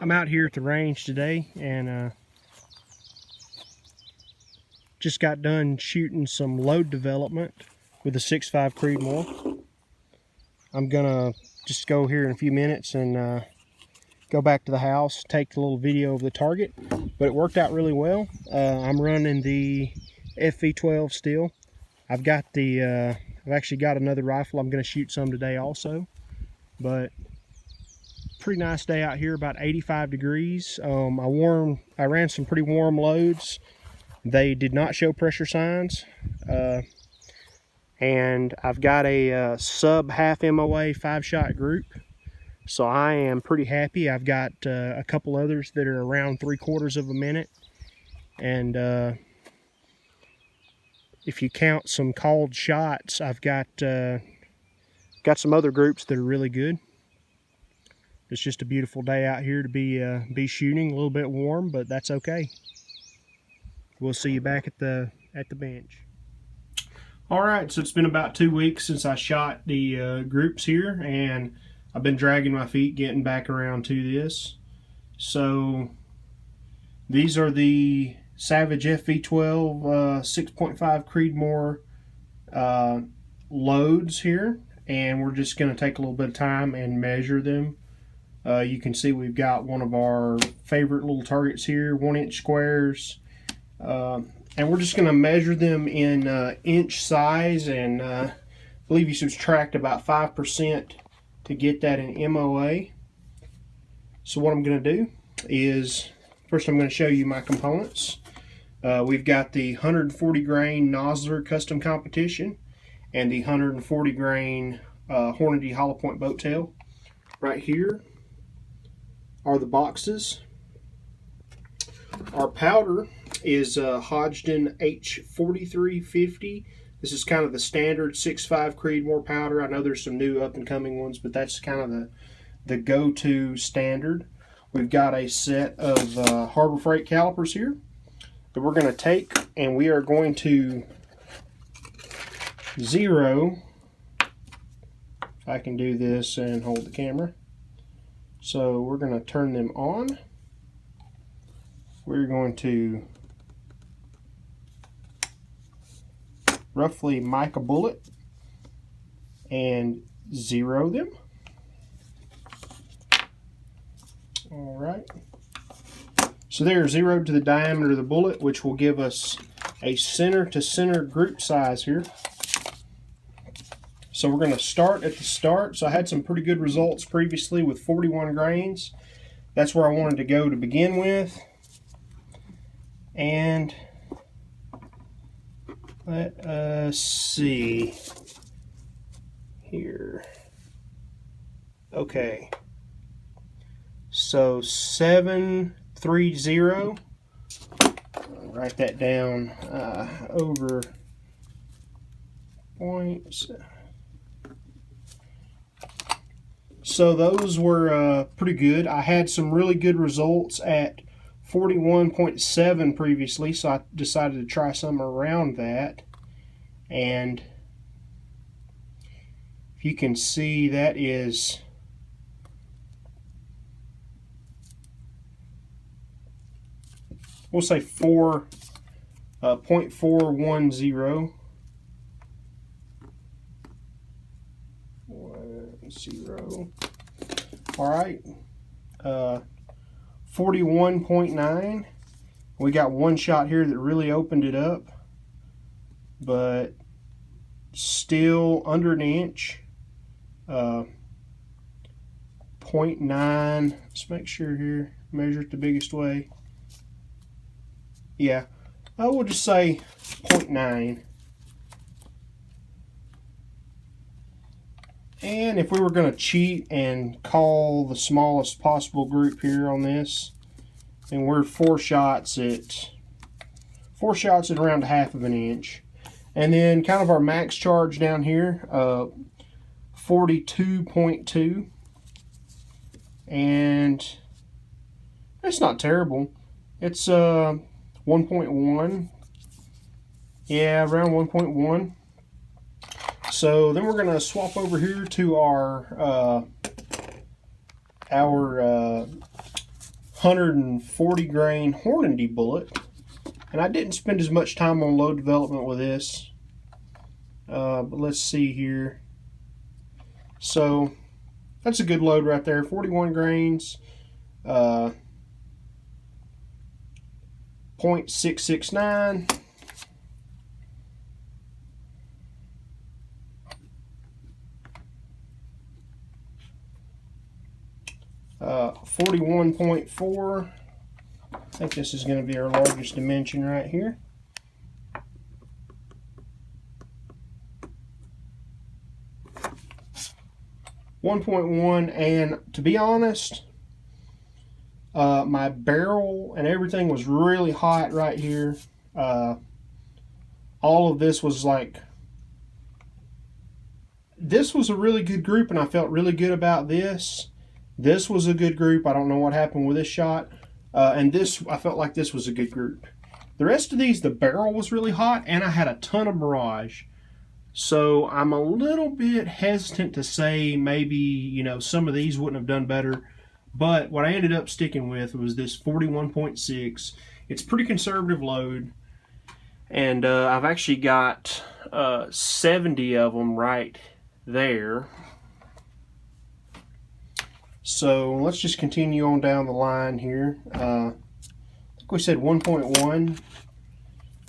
I'm out here at the range today and just got done shooting some load development with a 6.5 Creedmoor. I'm gonna just go here in a few minutes and go back to the house, take a little video of the target, but it worked out really well. I'm running the FV12 still. I've actually got another rifle I'm gonna shoot some today also, but pretty nice day out here, about 85 degrees. I ran some pretty warm loads. They did not show pressure signs. And I've got a sub half MOA 5-shot group. So I am pretty happy. I've got a couple others that are around 3/4 of a minute. And if you count some called shots, I've got some other groups that are really good. It's just a beautiful day out here to be shooting. A little bit warm, but that's okay. We'll see you back at the bench. All right, so it's been about 2 weeks since I shot the groups here, and I've been dragging my feet getting back around to this. So these are the Savage FV12 6.5 Creedmoor loads here, and we're just going to take a little bit of time and measure them. You can see we've got one of our favorite little targets here, 1-inch squares, and we're just going to measure them in inch size, and I believe you subtract about 5% to get that in MOA. So what I'm going to do is, first I'm going to show you my components. We've got the 140 grain Nosler custom competition and the 140 grain Hornady hollow point boat tail. Right here are the boxes. Our powder is Hodgdon H4350. This is kind of the standard 6.5 Creedmoor powder. I know there's some new up and coming ones, but that's kind of the go-to standard. We've got a set of Harbor Freight calipers here that we're going to take, and we are going to zero, if I can do this and hold the camera. So we're going to turn them on. We're going to roughly mic a bullet and zero them. All right. So they're zeroed to the diameter of the bullet, which will give us a center to center group size here. So we're going to start at the start. So I had some pretty good results previously with 41 grains. That's where I wanted to go to begin with. And let us see here. Okay. So 730. Write that down over points. So those were pretty good. I had some really good results at 41.7 previously, so I decided to try some around that. And if you can see, that is we'll say 0.410. 10. All right. 41.9. We got one shot here that really opened it up, but still under an inch. 0.9. Let's make sure here. Measure it the biggest way. Yeah, I will just say 0.9. And if we were going to cheat and call the smallest possible group here on this, then we're four shots at around 1/2 of an inch. And then kind of our max charge down here, 42.2. And it's not terrible. It's 1.1. Yeah, around 1.1. So then we're going to swap over here to our 140 grain hornady bullet, and I didn't spend as much time on load development with this, but let's see here. So that's a good load right there, 41 grains, 0.669. 41.4. I think this is going to be our largest dimension right here. 1.1, and to be honest, my barrel and everything was really hot right here. All of this was like, this was a really good group, and I felt really good about this. This was a good group. I don't know what happened with this shot. And this, I felt like this was a good group. The rest of these, the barrel was really hot, and I had a ton of mirage. So I'm a little bit hesitant to say maybe, you know, some of these wouldn't have done better. But what I ended up sticking with was this 41.6. It's pretty conservative load. And I've actually got 70 of them right there. So let's just continue on down the line here. I think we said 1.1.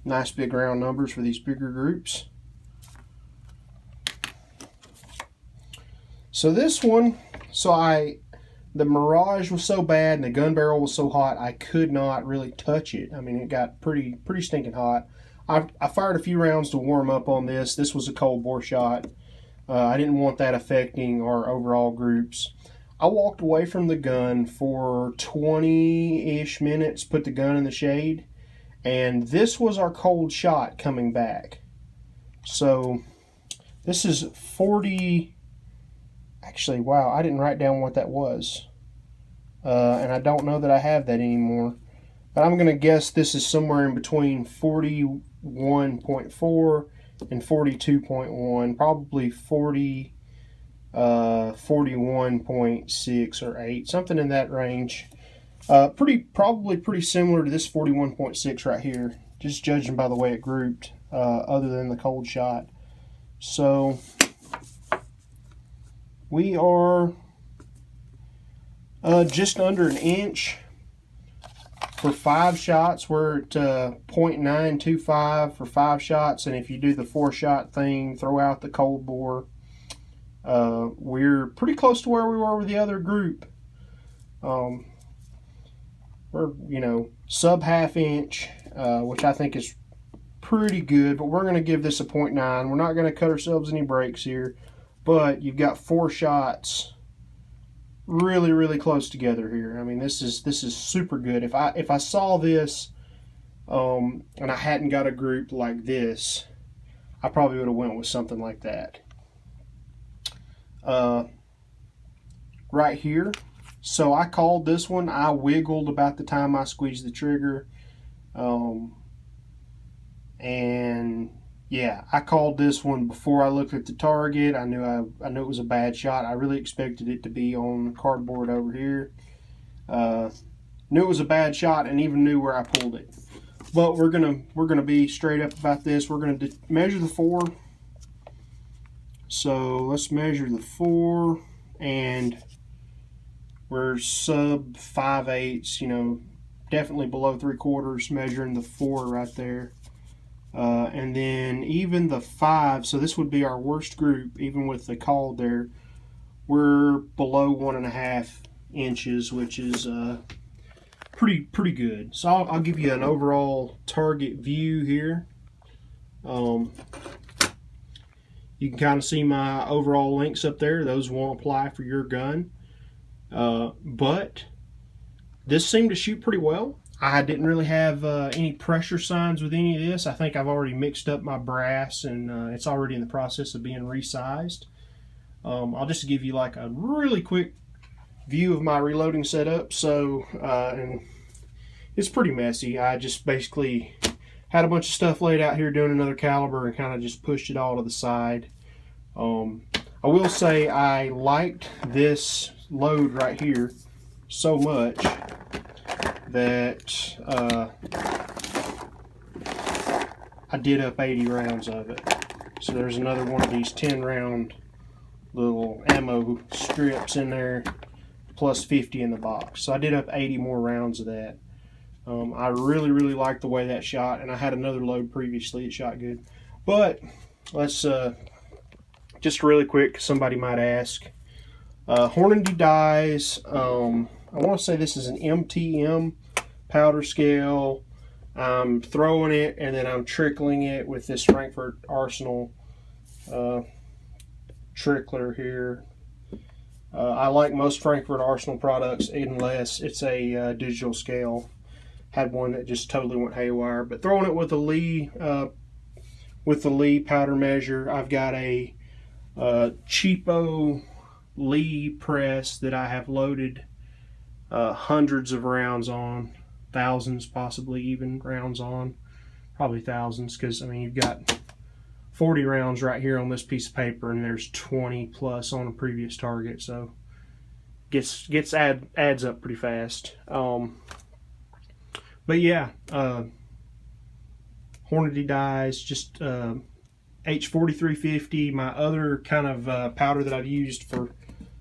Nice big round numbers for these bigger groups. So this one, the mirage was so bad and the gun barrel was so hot, I could not really touch it. I mean, it got pretty stinking hot. I fired a few rounds to warm up on this. This was a cold bore shot. I didn't want that affecting our overall groups. I walked away from the gun for 20-ish minutes, put the gun in the shade, and this was our cold shot coming back. So this is 40, actually, wow, I didn't write down what that was. And I don't know that I have that anymore. But I'm going to guess this is somewhere in between 41.4 and 42.1, probably 41.6 or 8, something in that range. Probably pretty similar to this 41.6 right here, just judging by the way it grouped, other than the cold shot. So we are just under an inch for 5 shots. We're at 0.925 for 5 shots, and if you do the 4-shot thing, throw out the cold bore, we're pretty close to where we were with the other group. We're, you know, sub ½ inch, which I think is pretty good, but we're going to give this a 0.9. We're not going to cut ourselves any breaks here, but you've got 4 shots really close together here. I mean, this is super good. If I saw this and I hadn't got a group like this, I probably would have went with something like that. Right here, so I called this one. I wiggled about the time I squeezed the trigger, and yeah, I called this one before I looked at the target. I knew it was a bad shot. I really expected it to be on the cardboard over here. Knew it was a bad shot, and even knew where I pulled it. But we're gonna be straight up about this. We're gonna measure the 4. So let's measure the 4, and we're sub 5/8, you know, definitely below 3/4, measuring the 4 right there. And then even the 5, so this would be our worst group, even with the call there, we're below 1.5 inches, which is pretty good. So I'll give you an overall target view here. You can kind of see my overall links up there. Those won't apply for your gun. But this seemed to shoot pretty well. I didn't really have any pressure signs with any of this. I think I've already mixed up my brass, and it's already in the process of being resized. I'll just give you like a really quick view of my reloading setup. So, and it's pretty messy. I just basically had a bunch of stuff laid out here doing another caliber and kind of just pushed it all to the side. I will say I liked this load right here so much that I did up 80 rounds of it. So there's another one of these 10 round little ammo strips in there, plus 50 in the box. So I did up 80 more rounds of that. I really like the way that shot, and I had another load previously. It shot good. But let's just really quick, somebody might ask. Hornady dies. I want to say this is an MTM powder scale. I'm throwing it and then I'm trickling it with this Frankfurt Arsenal trickler here. I like most Frankfurt Arsenal products unless it's a digital scale. Had one that just totally went haywire. But throwing it with the Lee powder measure, I've got a cheapo Lee press that I have loaded hundreds of rounds on, thousands possibly even rounds on, probably thousands, because I mean you've got 40 rounds right here on this piece of paper, and there's 20 plus on a previous target, so adds up pretty fast. But yeah, Hornady dies, just H4350. My other kind of powder that I've used for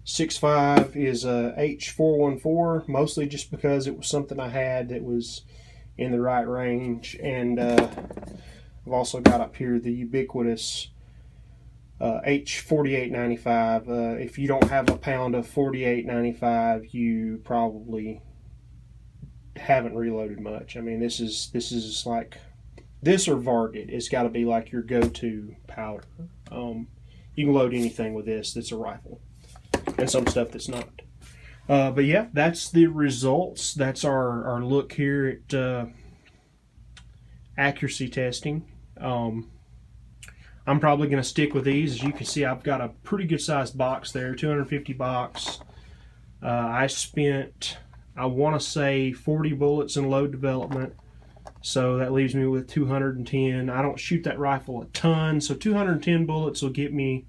6.5 is H414, mostly just because it was something I had that was in the right range. And I've also got up here the ubiquitous H4895. If you don't have a pound of 4895, you probably haven't reloaded much. I mean, this is like this or Varget. It's got to be like your go-to powder. You can load anything with this that's a rifle, and some stuff that's not. But yeah, that's the results. That's our look here at accuracy testing. I'm probably going to stick with these. As you can see, I've got a pretty good sized box there, 250 box. I spent, I want to say, 40 bullets in load development. So that leaves me with 210. I don't shoot that rifle a ton, so 210 bullets will get me,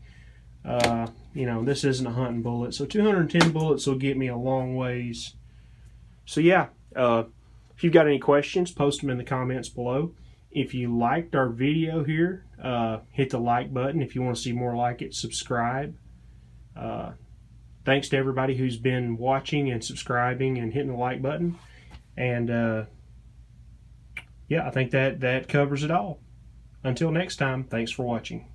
you know, this isn't a hunting bullet, so 210 bullets will get me a long ways. So yeah, if you've got any questions, post them in the comments below. If you liked our video here, hit the like button. If you want to see more like it, subscribe. Thanks to everybody who's been watching and subscribing and hitting the like button. And yeah, I think that covers it all. Until next time, thanks for watching.